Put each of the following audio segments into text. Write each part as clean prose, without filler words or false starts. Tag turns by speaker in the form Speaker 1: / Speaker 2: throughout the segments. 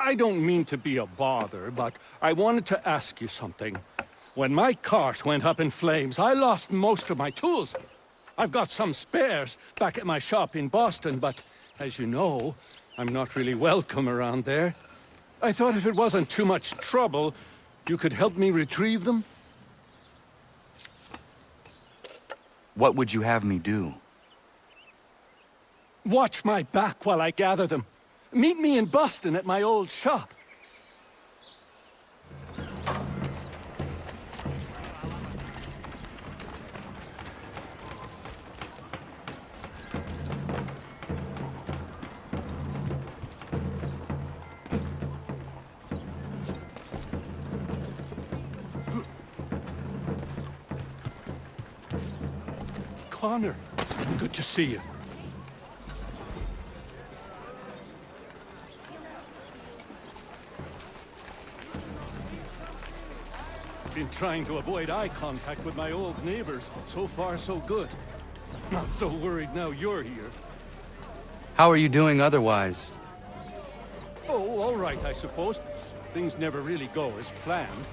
Speaker 1: I don't mean to be a bother, but I wanted to ask you something. When my cart went up in flames, I lost most of my tools. I've got some spares back at my shop in Boston, but as you know, I'm not really welcome around there. I thought if it wasn't too much trouble, you could help me retrieve them?
Speaker 2: What would you have me do?
Speaker 1: Watch my back while I gather them. Meet me in Boston at my old shop. Connor, good to see you. Been trying to avoid eye contact with my old neighbors. So far, so good. Not so worried now you're here.
Speaker 2: How are you doing otherwise?
Speaker 1: Oh, all right, I suppose. Things never really go as planned,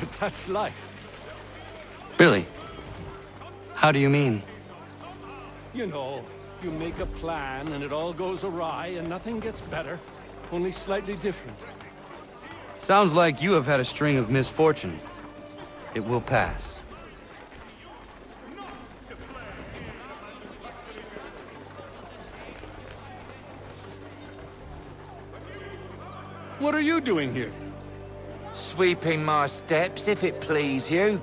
Speaker 1: but that's life.
Speaker 2: Really? How do you mean?
Speaker 1: You know, you make a plan and it all goes awry and nothing gets better, only slightly different.
Speaker 2: Sounds like you have had a string of misfortune. It will pass.
Speaker 1: What are you doing here?
Speaker 3: Sweeping my steps, if it please you.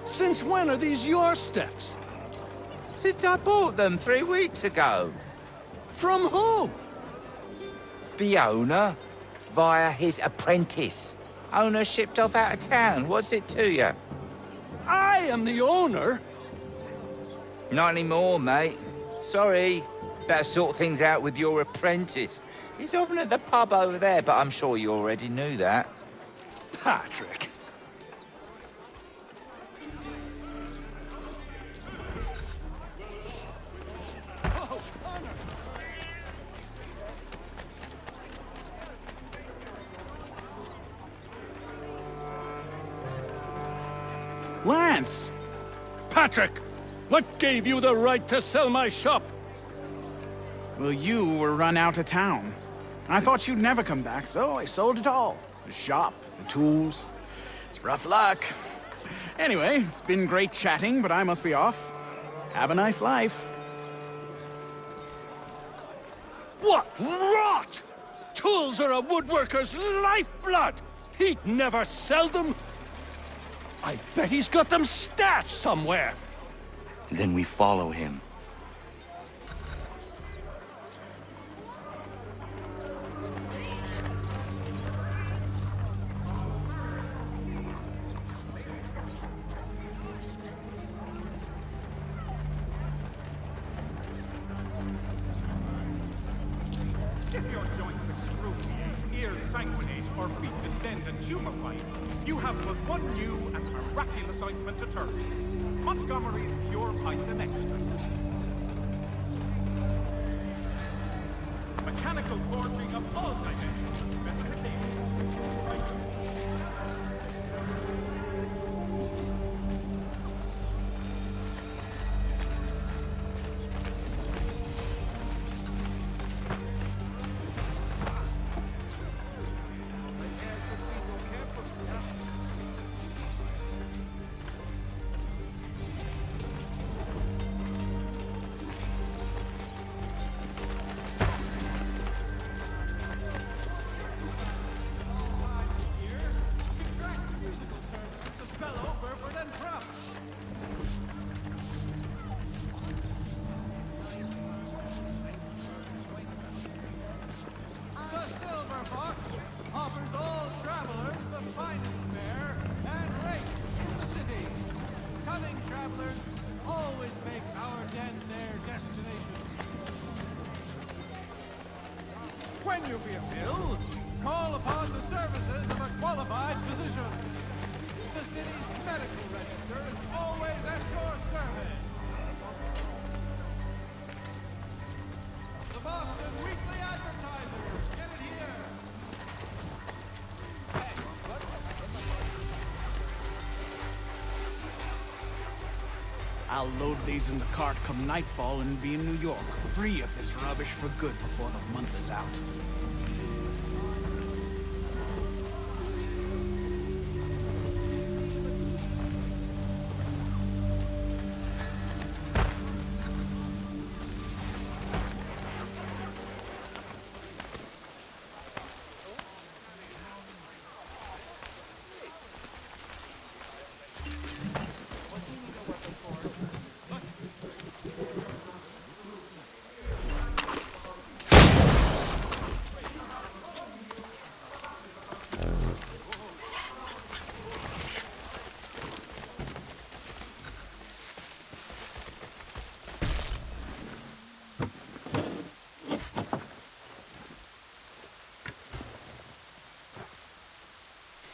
Speaker 1: Since when are these your steps?
Speaker 3: Since I bought them 3 weeks ago.
Speaker 1: From who?
Speaker 3: The owner, via his apprentice. Owner shipped off out of town. What's it to you?
Speaker 1: I am the owner?
Speaker 3: Not anymore, mate. Sorry. Better sort things out with your apprentice. He's often at the pub over there, but I'm sure you already knew that.
Speaker 1: Patrick.
Speaker 4: Lance!
Speaker 1: Patrick! What gave you the right to sell my shop?
Speaker 4: Well, you were run out of town. I thought you'd never come back, so I sold it all. The shop, the tools. It's rough luck. Anyway, it's been great chatting, but I must be off. Have a nice life.
Speaker 1: What rot! Tools are a woodworker's lifeblood! He'd never sell them! I bet he's got them stashed somewhere!
Speaker 2: Then we follow him.
Speaker 5: If your joints excruciate, ears sanguinate, or feet distend and tumefy, you have but one new and miraculous ointment to turn to. Montgomery's Pure Pint and Extract. Mechanical forging of all dimensions. Specification. When you be a bill, call upon the services of a qualified physician. The city's medical register is always at your service. The Boston Weekly Advertiser. Get it here.
Speaker 4: I'll load these in the cart come nightfall and be in New York, free of this rubbish for good before the month is out.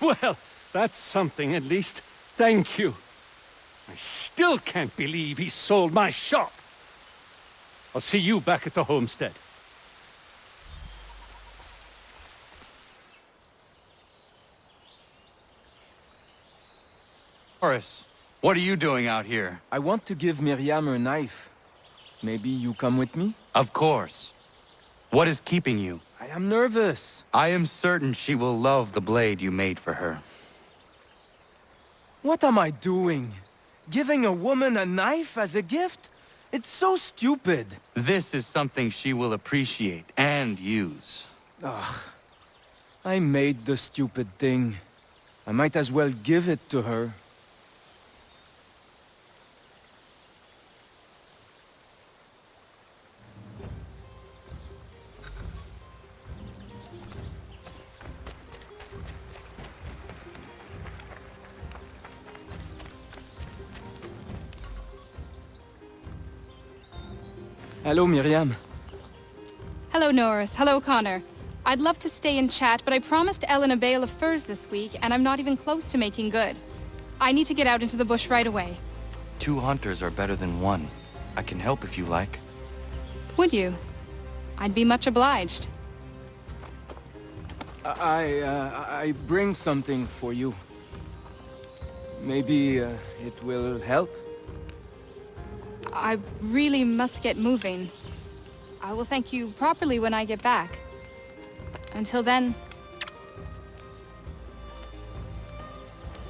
Speaker 1: Well, that's something at least. Thank you. I still can't believe he sold my shop. I'll see you back at the homestead.
Speaker 2: Horace, what are you doing out here?
Speaker 6: I want to give Miriam a knife. Maybe you come with me?
Speaker 2: Of course. What is keeping you?
Speaker 6: I am nervous.
Speaker 2: I am certain she will love the blade you made for her.
Speaker 6: What am I doing? Giving a woman a knife as a gift? It's so stupid.
Speaker 2: This is something she will appreciate and use.
Speaker 6: Ugh. I made the stupid thing. I might as well give it to her. Hello, Miriam.
Speaker 7: Hello, Norris. Hello, Connor. I'd love to stay and chat, but I promised Ellen a bale of furs this week, and I'm not even close to making good. I need to get out into the bush right away.
Speaker 2: 2 hunters are better than 1. I can help if you like.
Speaker 7: Would you? I'd be much obliged.
Speaker 6: I bring something for you. Maybe it will help?
Speaker 7: I really must get moving. I will thank you properly when I get back. Until then...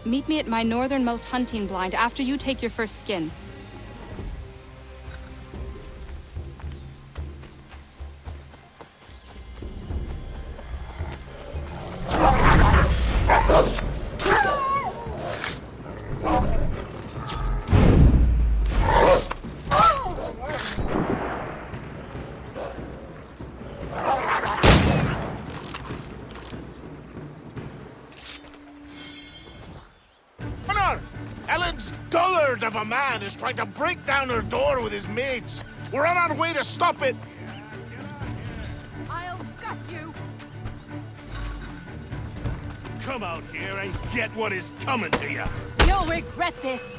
Speaker 7: meet me at my northernmost hunting blind after you take your first skin.
Speaker 8: Ellen's dullard of a man is trying to break down her door with his mates. We're on our way to stop it.
Speaker 7: I'll gut you!
Speaker 1: Come out here and get what is coming to you.
Speaker 7: You'll regret this!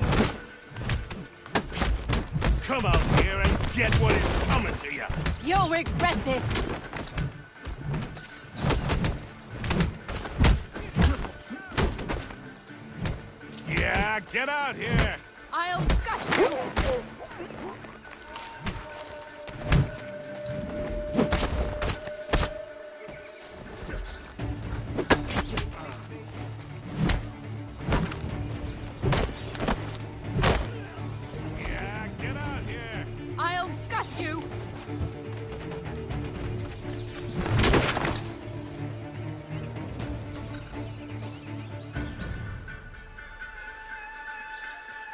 Speaker 1: Come out here and get what is coming to you.
Speaker 7: You'll regret this!
Speaker 1: Yeah, get out here.
Speaker 7: I'll gut you!
Speaker 1: Yeah, get out here.
Speaker 7: I'll gut you!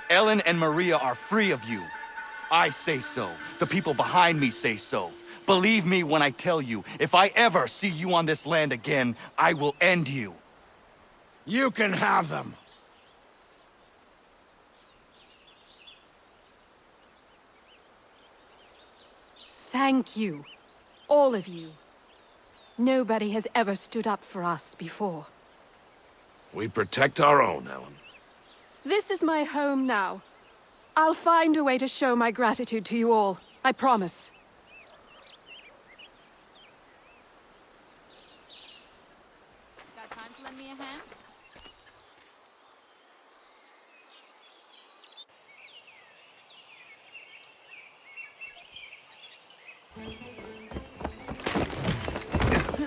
Speaker 2: Ellen and Maria are free of you. I say so. The people behind me say so. Believe me when I tell you, if I ever see you on this land again, I will end you.
Speaker 8: You can have them.
Speaker 9: Thank you. All of you. Nobody has ever stood up for us before.
Speaker 8: We protect our own, Ellen.
Speaker 9: This is my home now. I'll find a way to show my gratitude to you all. I promise.
Speaker 7: Got time to lend me a hand?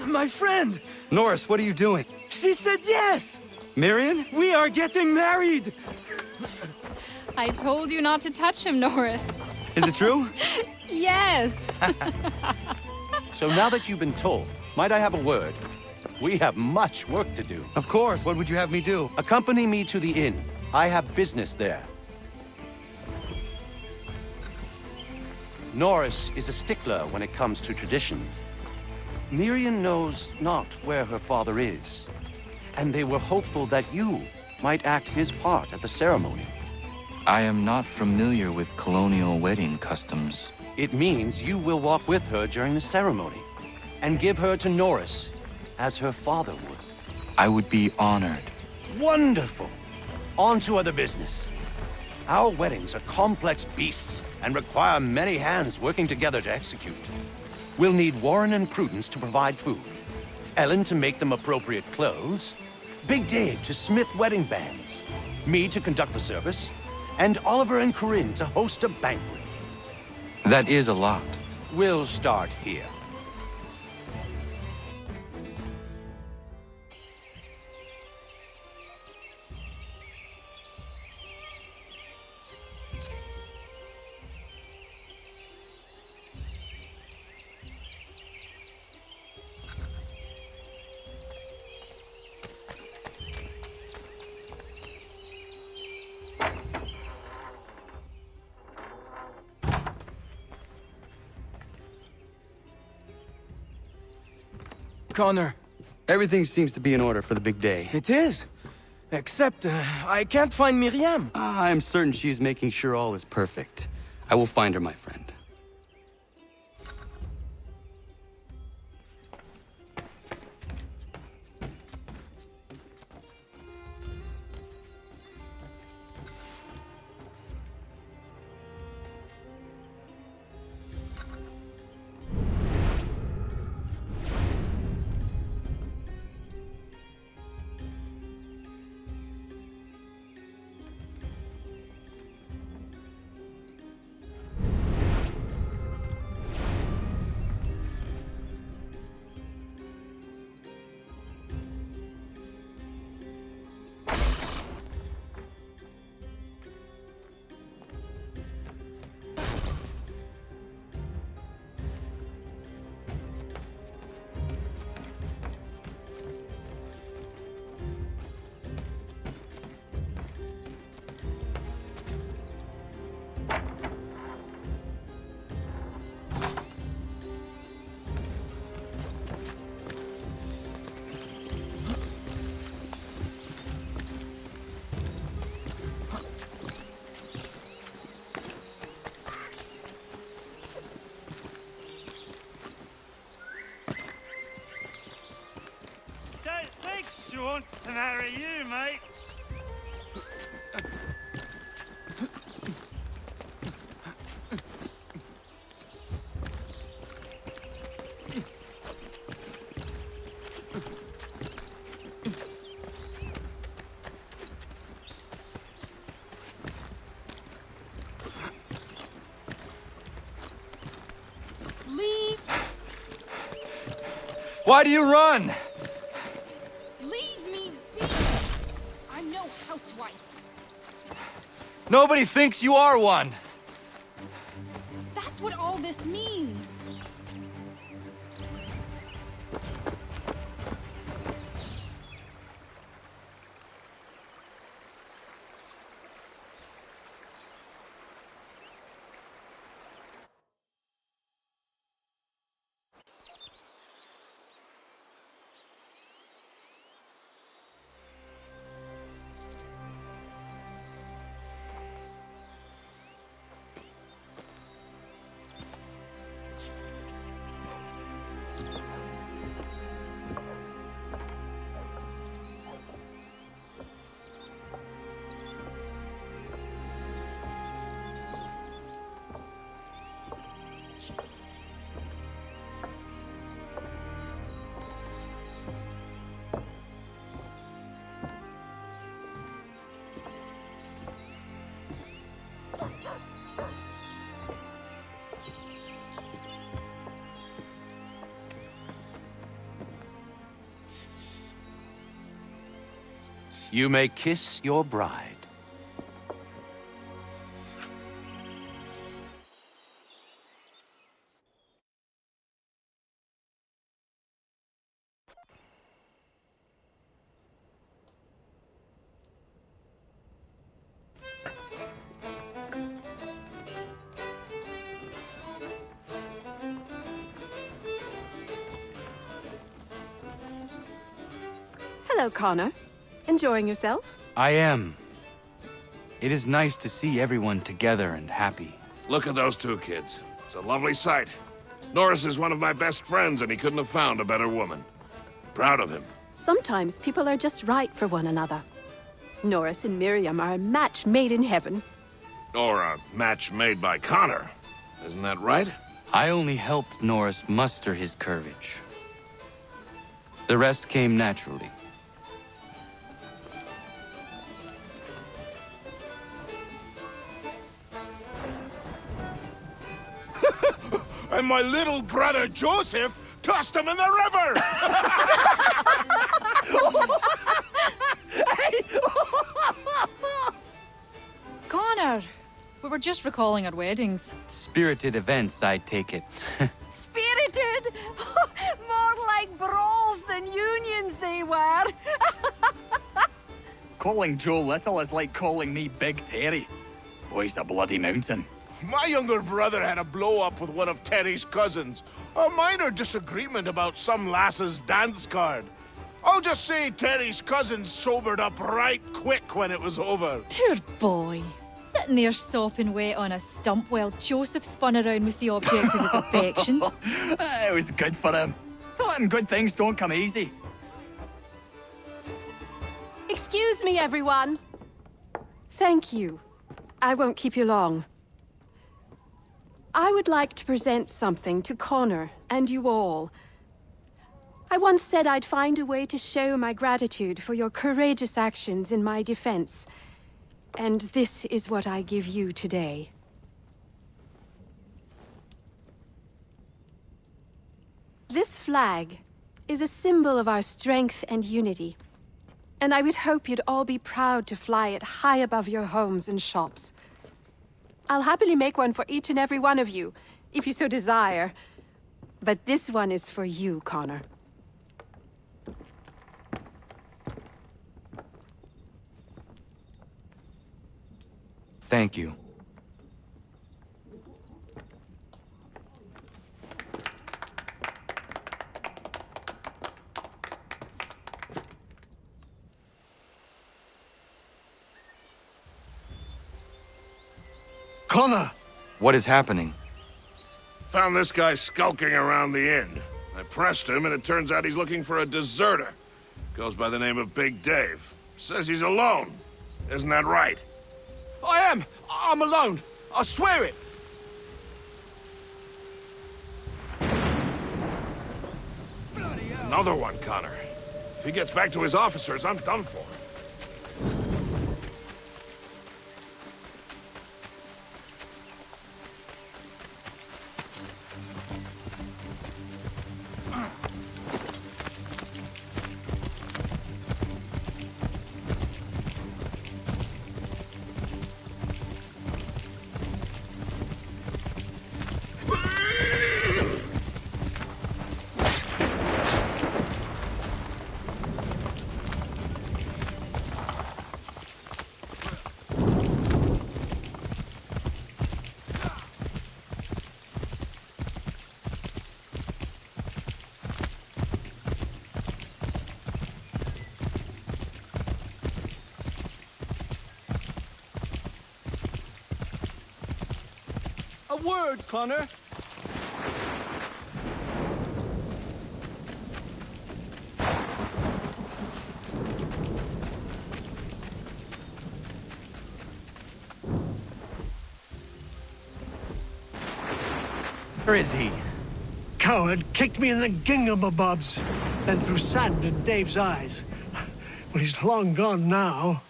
Speaker 6: My friend!
Speaker 2: Norris, what are you doing?
Speaker 6: She said yes!
Speaker 2: Marion?
Speaker 6: We are getting married!
Speaker 7: I told you not to touch him, Norris.
Speaker 2: Is it true?
Speaker 7: Yes!
Speaker 10: So now that you've been told, might I have a word? We have much work to do.
Speaker 2: Of course, what would you have me do?
Speaker 10: Accompany me to the inn. I have business there. Norris is a stickler when it comes to tradition. Miriam knows not where her father is, and they were hopeful that you might act his part at the ceremony.
Speaker 2: I am not familiar with colonial wedding customs.
Speaker 10: It means you will walk with her during the ceremony, and give her to Norris, as her father would.
Speaker 2: I would be honored.
Speaker 10: Wonderful! On to other business. Our weddings are complex beasts, and require many hands working together to execute. We'll need Warren and Prudence to provide food, Ellen to make them appropriate clothes, Big Dave to smith wedding bands, me to conduct the service, and Oliver and Corinne to host a banquet.
Speaker 2: That is a lot.
Speaker 10: We'll start here.
Speaker 6: Connor.
Speaker 2: Everything seems to be in order for the big day.
Speaker 6: It is. Except, I can't find Miriam.
Speaker 2: I'm certain she's making sure all is perfect. I will find her, my friend.
Speaker 11: She wants to marry you, mate.
Speaker 7: Leave!
Speaker 2: Why do you run? Nobody thinks you are one.
Speaker 7: That's what all this means.
Speaker 10: You may kiss your bride.
Speaker 9: Hello, Connor. Enjoying yourself?
Speaker 2: I am. It is nice to see everyone together and happy.
Speaker 8: Look at those two kids. It's a lovely sight. Norris is one of my best friends, and he couldn't have found a better woman. Proud of him.
Speaker 9: Sometimes people are just right for one another. Norris and Miriam are a match made in heaven.
Speaker 8: Or a match made by Connor. Isn't that right?
Speaker 2: I only helped Norris muster his courage. The rest came naturally.
Speaker 8: And my little brother Joseph tossed him in the river!
Speaker 12: Connor! We were just recalling our weddings.
Speaker 2: Spirited events, I take it.
Speaker 9: Spirited! More like brawls than unions they were.
Speaker 4: Calling Joe Little is like calling me Big Terry. Boy's a bloody mountain.
Speaker 8: My younger brother had a blow-up with one of Terry's cousins. A minor disagreement about some lass's dance card. I'll just say Terry's cousins sobered up right quick when it was over.
Speaker 12: Poor boy. Sitting there sopping wet on a stump while Joseph spun around with the object of his affection.
Speaker 4: It was good for him. Taught him good things don't come easy.
Speaker 9: Excuse me, everyone. Thank you. I won't keep you long. I would like to present something to Connor and you all. I once said I'd find a way to show my gratitude for your courageous actions in my defense. And this is what I give you today. This flag is a symbol of our strength and unity. And I would hope you'd all be proud to fly it high above your homes and shops. I'll happily make one for each and every one of you, if you so desire. But this one is for you, Connor.
Speaker 2: Thank you.
Speaker 11: Connor!
Speaker 2: What is happening?
Speaker 8: Found this guy skulking around the inn. I pressed him, and it turns out he's looking for a deserter. Goes by the name of Big Dave. Says he's alone. Isn't that right?
Speaker 13: I am! I'm alone! I swear it!
Speaker 8: Another one, Connor. If he gets back to his officers, I'm done for.
Speaker 1: A word, Connor.
Speaker 2: Where is he?
Speaker 11: Coward kicked me in the gingamabobs, then threw sand in Dave's eyes. Well, he's long gone now.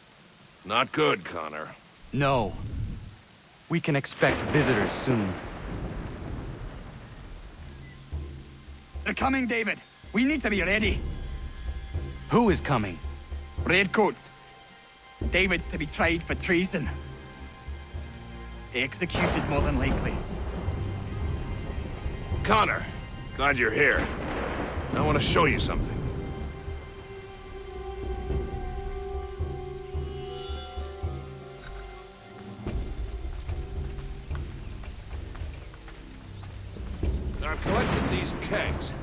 Speaker 8: Not good, Connor.
Speaker 2: No. We can expect visitors soon.
Speaker 4: They're coming, David. We need to be ready.
Speaker 2: Who is coming?
Speaker 4: Redcoats. David's to be tried for treason. Executed, more than likely.
Speaker 8: Connor, glad you're here. I want to show you something. I've collected these kegs.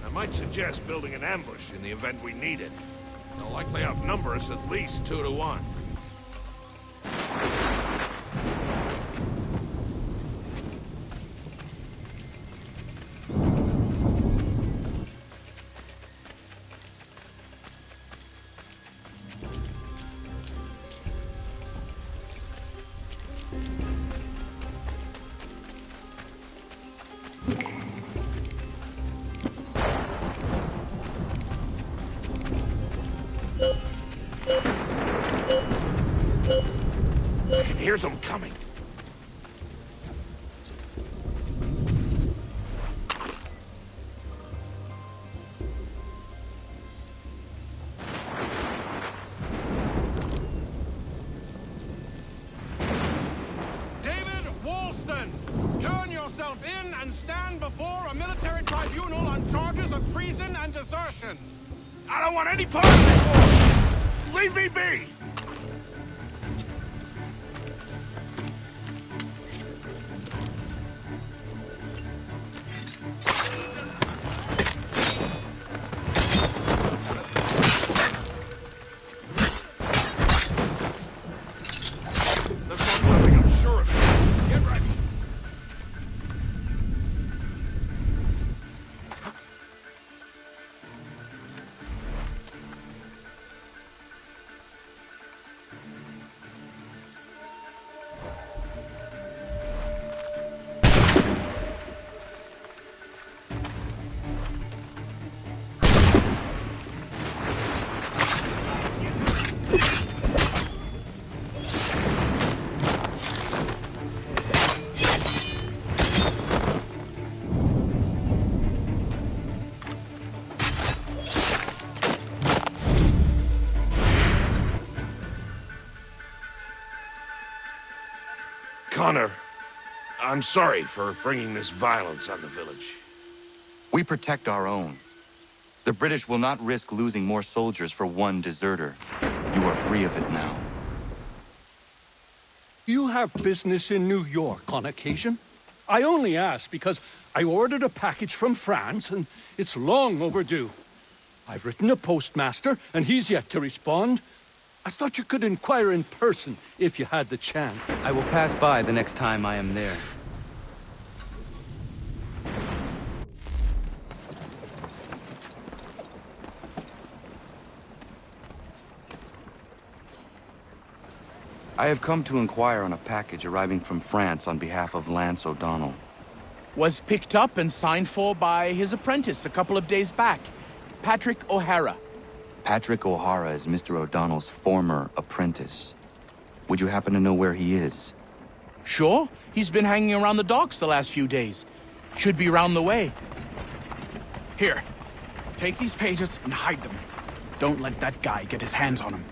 Speaker 8: I might suggest building an ambush in the event we need it. They'll likely outnumber us at least 2 to 1. I can hear them coming.
Speaker 5: David Walston, turn yourself in and stand before a military tribunal on charges of treason and desertion.
Speaker 8: I don't want any part of this war! Leave me be! That's not nothing, I'm sure of it. Get ready. Connor, I'm sorry for bringing this violence on the village.
Speaker 2: We protect our own. The British will not risk losing more soldiers for one deserter. You are free of it now.
Speaker 1: You have business in New York on occasion? I only ask because I ordered a package from France and it's long overdue. I've written a postmaster and he's yet to respond. I thought you could inquire in person if you had the chance.
Speaker 2: I will pass by the next time I am there. I have come to inquire on a package arriving from France on behalf of Lance O'Donnell.
Speaker 4: Was picked up and signed for by his apprentice a couple of days back, Patrick O'Hara.
Speaker 2: Patrick O'Hara is Mr. O'Donnell's former apprentice. Would you happen to know where he is?
Speaker 4: Sure, he's been hanging around the docks the last few days. Should be around the way. Here, take these pages and hide them. Don't let that guy get his hands on them.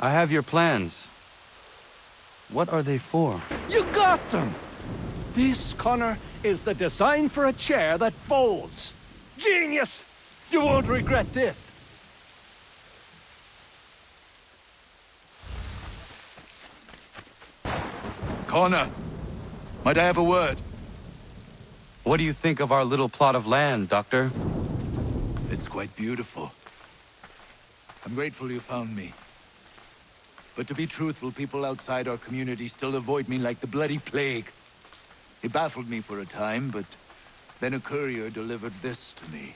Speaker 10: I have your plans. What are they for?
Speaker 1: You got them! This, Connor, is the design for a chair that folds. Genius! You won't regret this.
Speaker 2: Connor, might I have a word?
Speaker 10: What do you think of our little plot of land, Doctor?
Speaker 2: It's quite beautiful. I'm grateful you found me. But to be truthful, people outside our community still avoid me like the bloody plague. It baffled me for a time, but then a courier delivered this to me.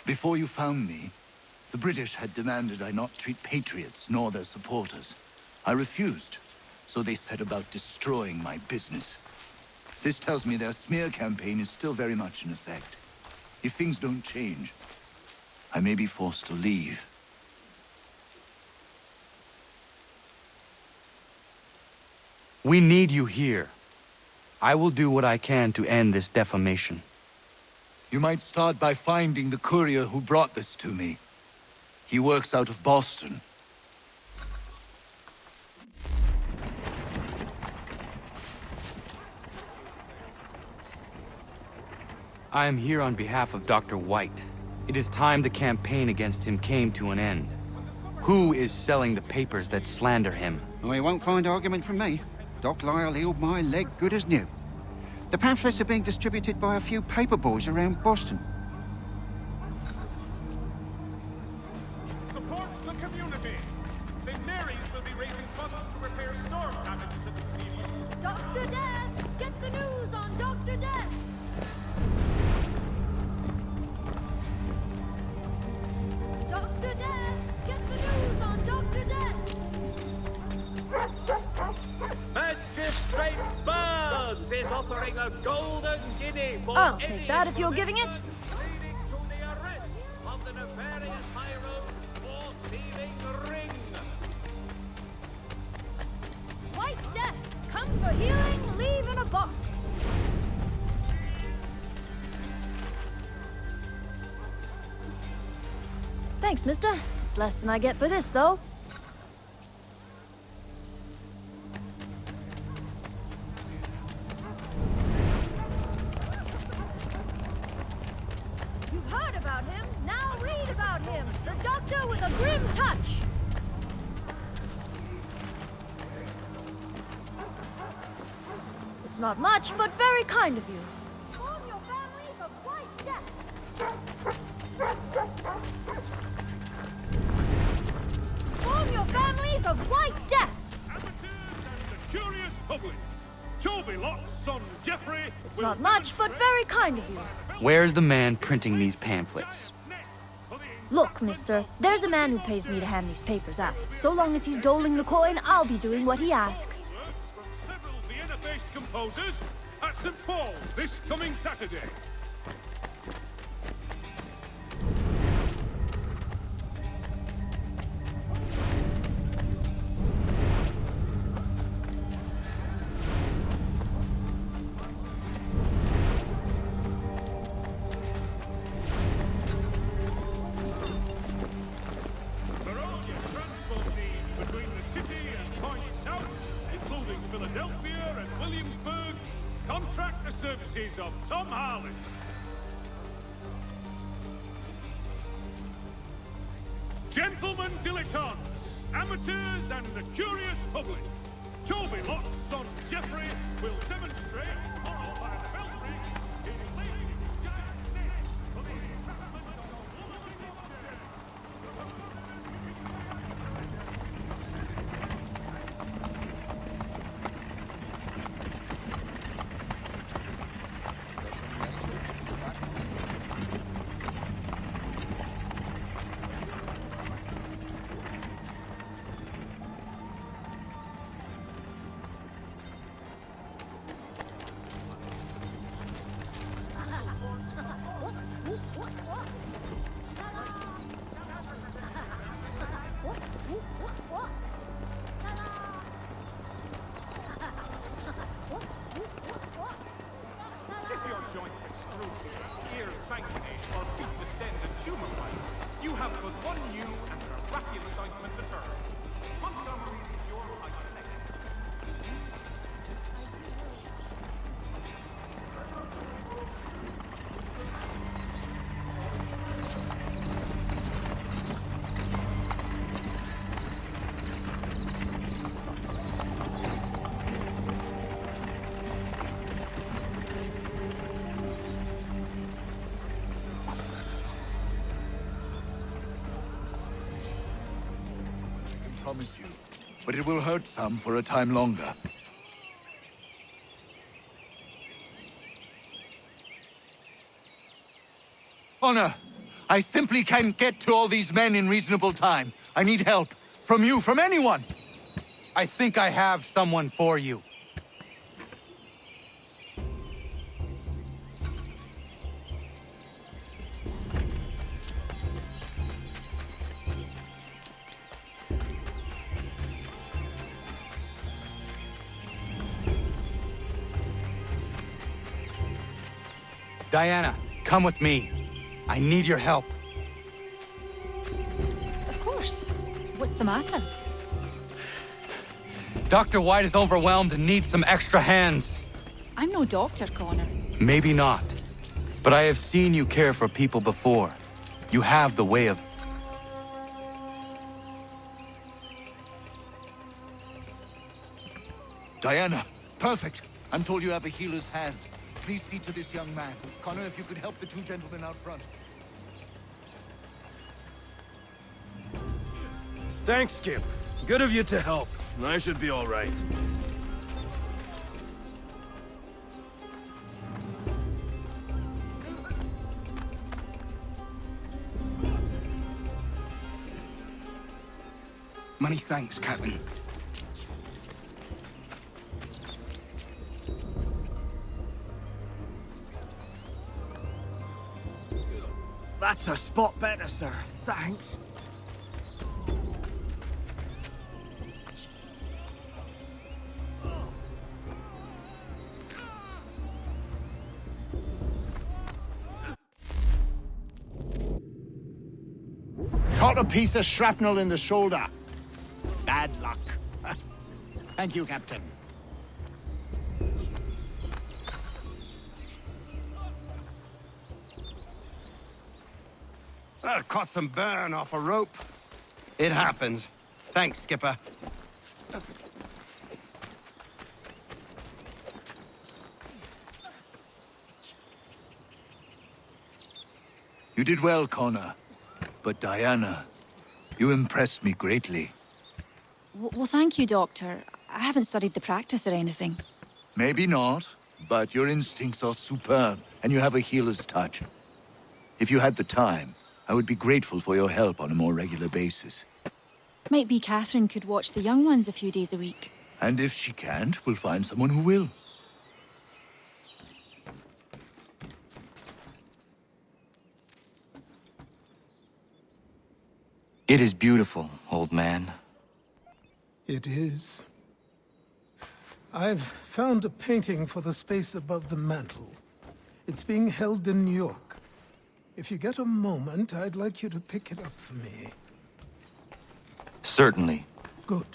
Speaker 2: Before you found me, the British had demanded I not treat patriots nor their supporters. I refused, so they set about destroying my business. This tells me their smear campaign is still very much in effect. If things don't change, I may be forced to leave.
Speaker 10: We need you here. I will do what I can to end this defamation.
Speaker 2: You might start by finding the courier who brought this to me. He works out of Boston.
Speaker 10: I am here on behalf of Dr. White. It is time the campaign against him came to an end. Who is selling the papers that slander him?
Speaker 14: Well, you won't find argument from me. Doc Lyle healed my leg good as new. The pamphlets are being distributed by a few paper boys around Boston.
Speaker 5: Support the community. St. Mary's will be raising funds to repair storm damage to the steeple.
Speaker 15: Dr. Death! Get the news on Dr. Death! Dr. Death! Get the news on Dr. Death!
Speaker 16: Magistrate Burns is offering a golden guinea for
Speaker 15: I'll take that if you're giving it.
Speaker 16: leading to the arrest of the nefarious high road for thieving the ring.
Speaker 15: White Death! Come for healing, leave in a box! Thanks, mister. It's less than I get for this, though. You've heard about him. Now read about him. The Doctor with a grim touch. It's not much, but very kind of you. Form your families of White Death. Form your families of White Death.
Speaker 5: Amateurs and the curious public. Toby Locke's son Jeffrey.
Speaker 15: It's not much, but very kind of you.
Speaker 10: Where's the man printing these pamphlets?
Speaker 15: Look, mister, there's a man who pays me to hand these papers out. So long as he's doling the coin, I'll be doing what he asks.
Speaker 5: Works from several Vienna-based composers at St. Paul's this coming Saturday. For all your transport needs between the city and points south, including Philadelphia and Williamsburg, contract the services of Tom Harley. Gentlemen dilettantes, amateurs and the curious public, Toby Locke's son Jeffrey will demonstrate tomorrow by the belfry his latest giant net for the entrapment of woman.
Speaker 2: promise you. But it will hurt some for a time longer. Honor, I simply can't get to all these men in reasonable time. I need help. From you, from anyone. I think I have someone for you. Diana, come with me. I need your help.
Speaker 12: Of course. What's the matter?
Speaker 2: Dr. White is overwhelmed and needs some extra hands.
Speaker 12: I'm no doctor, Connor.
Speaker 2: Maybe not. But I have seen you care for people before. You have the way of... Diana, perfect. I'm told you have a healer's hand. Please see to this young man. Connor, if you could help the two gentlemen out front.
Speaker 6: Thanks, Skip. Good of you to help. I should be all right.
Speaker 4: Many thanks, Captain.
Speaker 13: That's a spot better, sir. Thanks. Caught a piece of shrapnel in the shoulder. Bad luck. Thank you, Captain.
Speaker 10: Caught some burn off a rope. It happens. Thanks, Skipper.
Speaker 2: You did well, Connor. But Diana, you impressed me greatly.
Speaker 12: Well, thank you, Doctor. I haven't studied the practice or anything.
Speaker 2: Maybe not, but your instincts are superb, and you have a healer's touch. If you had the time, I would be grateful for your help on a more regular basis.
Speaker 12: Might be Catherine could watch the young ones a few days a week.
Speaker 2: And if she can't, we'll find someone who will. It is beautiful, old man.
Speaker 17: It is. I've found a painting for the space above the mantle. It's being held in New York. If you get a moment, I'd like you to pick it up for me.
Speaker 2: Certainly.
Speaker 17: Good.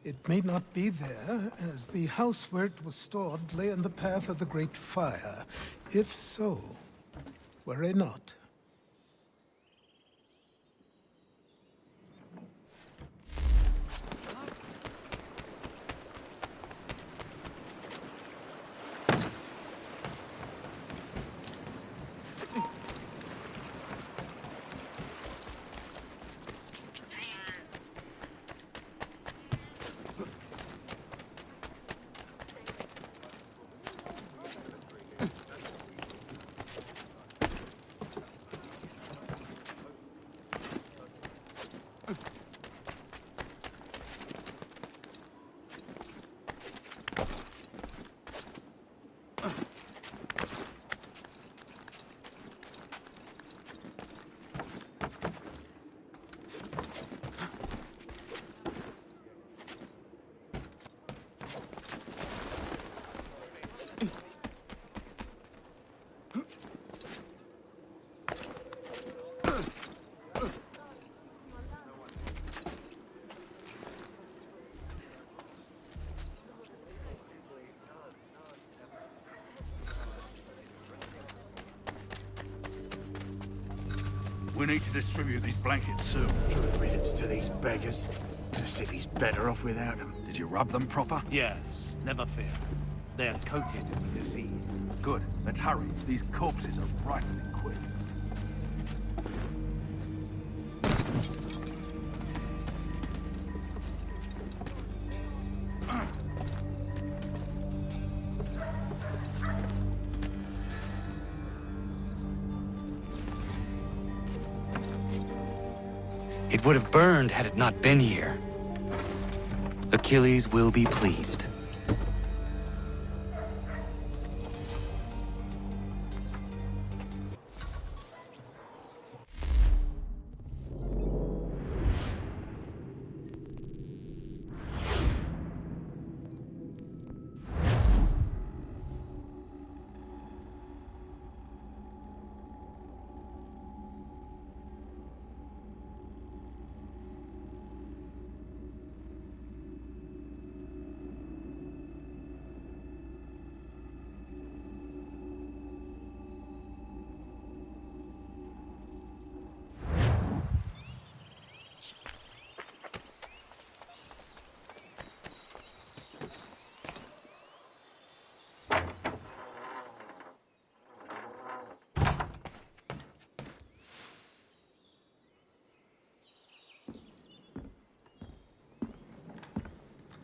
Speaker 17: It may not be there, as the house where it was stored lay in the path of the Great Fire. If so, worry not.
Speaker 18: We need to distribute these blankets soon.
Speaker 13: Good riddance to these beggars. The city's better off without them.
Speaker 18: Did you rub them proper?
Speaker 5: Yes, never fear. They are coated with disease. Good, let's hurry. These corpses are ripening quick.
Speaker 2: It would have burned had it not been here. Achilles will be pleased.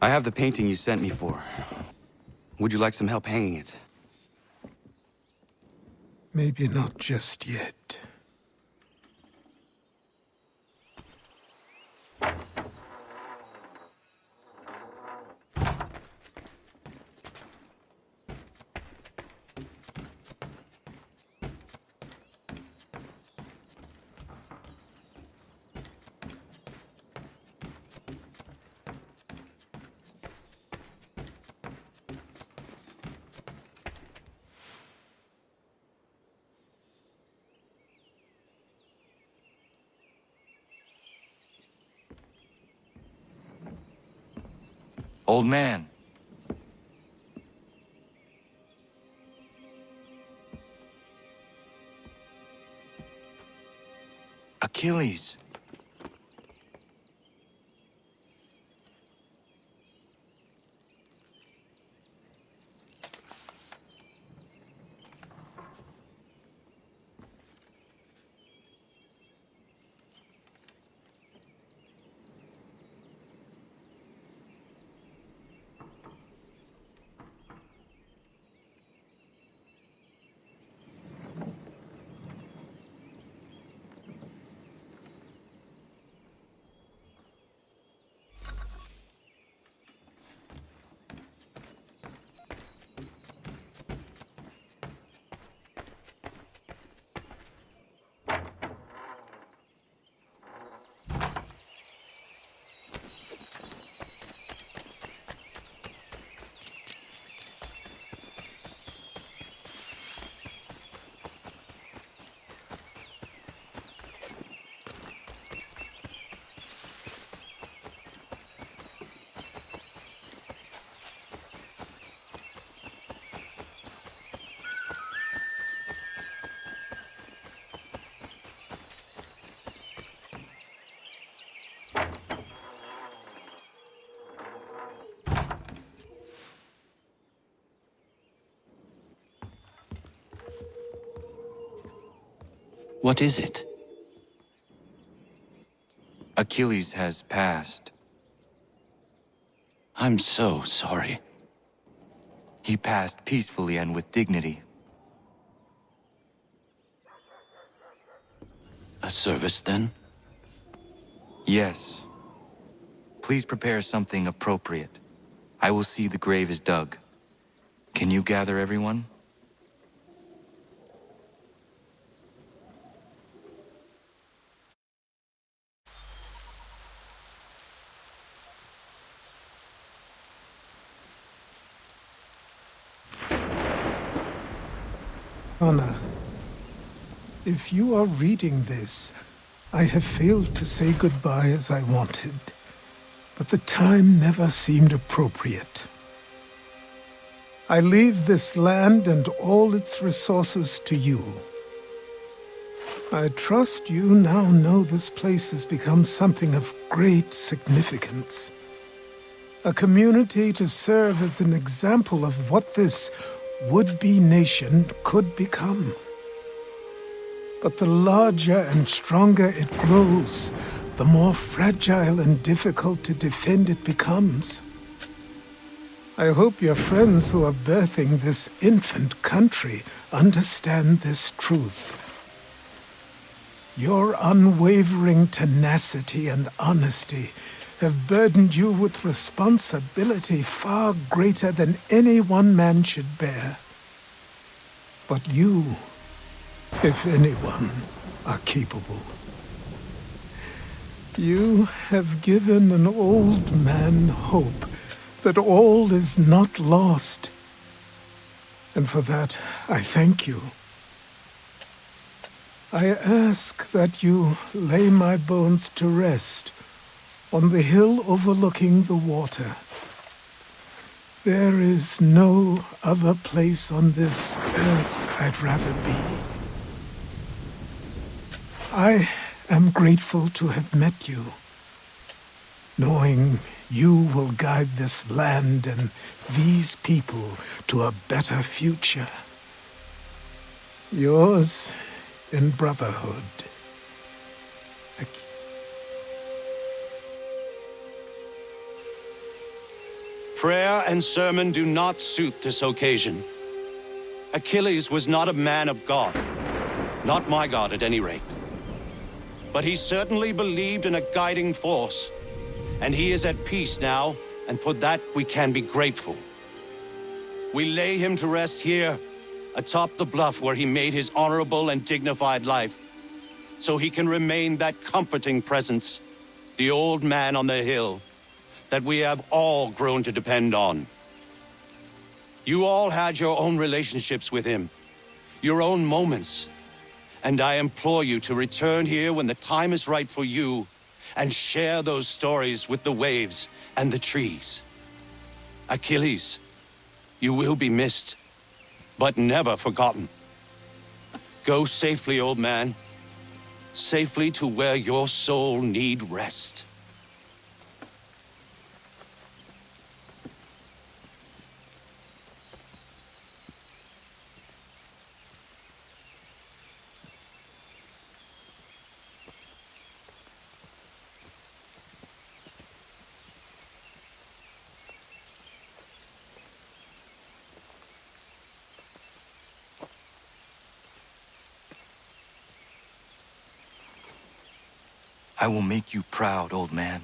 Speaker 2: I have the painting you sent me for. Would you like some help hanging it?
Speaker 17: Maybe not just yet.
Speaker 2: Old man. Achilles.
Speaker 10: What is it?
Speaker 2: Achilles has passed.
Speaker 10: I'm so sorry.
Speaker 2: He passed peacefully and with dignity.
Speaker 10: A service, then?
Speaker 2: Yes. Please prepare something appropriate. I will see the grave is dug. Can you gather everyone?
Speaker 17: Anna, if you are reading this, I have failed to say goodbye as I wanted, but the time never seemed appropriate. I leave this land and all its resources to you. I trust you now know this place has become something of great significance. A community to serve as an example of what this would-be nation could become. But the larger and stronger it grows, the more fragile and difficult to defend it becomes. I hope your friends who are birthing this infant country understand this truth. Your unwavering tenacity and honesty have burdened you with responsibility far greater than any one man should bear. But you, if anyone, are capable. You have given an old man hope that all is not lost. And for that, I thank you. I ask that you lay my bones to rest on the hill overlooking the water. There is no other place on this earth I'd rather be. I am grateful to have met you, knowing you will guide this land and these people to a better future. Yours in brotherhood.
Speaker 10: Prayer and sermon do not suit this occasion. Achilles was not a man of God. Not my God, at any rate. But he certainly believed in a guiding force. And he is at peace now, and for that we can be grateful. We lay him to rest here, atop the bluff where he made his honorable and dignified life, so he can remain that comforting presence, the old man on the hill, that we have all grown to depend on. You all had your own relationships with him, your own moments, and I implore you to return here when the time is right for you and share those stories with the waves and the trees. Achilles, you will be missed, but never forgotten. Go safely, old man. Safely to where your soul need rest.
Speaker 2: I will make you proud, old man.